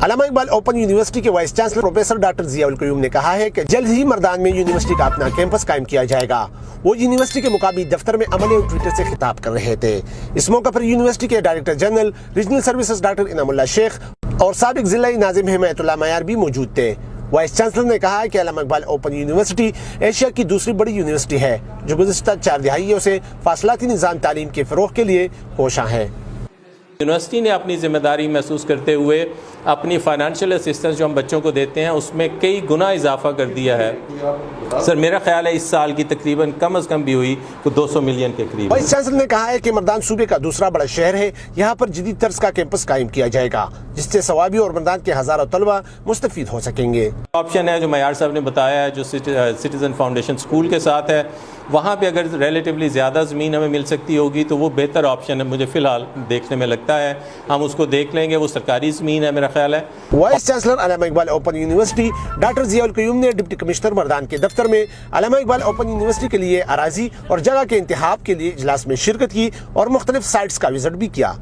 علامہ Iqbal Open university کے vice chancellor professor doctor Zia ul Qayyum نے کہا ہے کہ جلد ہی مردان میں یونیورسٹی کا اپنا کیمپس قائم کیا جائے گا۔ وہ یونیورسٹی کے مقامی دفتر میں عملے اور ٹویٹر سے خطاب کر رہے تھے۔ اس موقع پر یونیورسٹی کے director general regional services doctor انعام اللہ شیخ اور سابق ضلعی ناظم حمایت اللہ معیار بھی موجود تھے۔ وائس چانسلر نے کہا کہ علامہ اقبال اوپن یونیورسٹی ایشیا کی دوسری بڑی یونیورسٹی ہے جو گزشتہ 4 دہائیوں سے فاصلاتی نظام تعلیم کے فروغ کے لیے کوشاں ہے۔ یونیورسٹی نے اپنی ذمہ داری محسوس کرتے ہوئے اپنی فائنانشیل اسسٹنس جو ہم بچوں کو دیتے ہیں اس میں کئی گنا اضافہ کر دیا ہے۔ سر میرا خیال ہے اس سال کی تقریباً کم از کم بھی ہوئی تو 200 ملین کے قریب۔ وائس چانسلر نے کہا ہے کہ مردان صوبے کا دوسرا بڑا شہر ہے، یہاں پر جدید طرز کا کیمپس قائم کیا جائے گا جس سے ثوابی اور مردان کے ہزاروں طلبہ مستفید ہو سکیں گے۔ آپشن ہے جو معیار صاحب نے بتایا ہے جو سٹیزن فاؤنڈیشن سکول کے ساتھ ہے، وہاں پہ اگر ریلیٹیولی زیادہ زمین ہمیں مل سکتی ہوگی تو وہ بہتر آپشن ہے، مجھے فی الحال دیکھنے میں لگتا ہے ہم اس کو دیکھ لیں گے۔ وہ سرکاری زمین ہے میرا خیال ہے۔ Vice chancellor Allama Iqbal Open University doctor Zia ul Qayyum نے ڈپٹی کمشنر مردان کے دفتر میں علامہ اقبال اوپن یونیورسٹی کے لیے اراضی اور جگہ کے انتخاب کے لیے اجلاس میں شرکت کی اور مختلف سائٹس کا وزٹ بھی کیا۔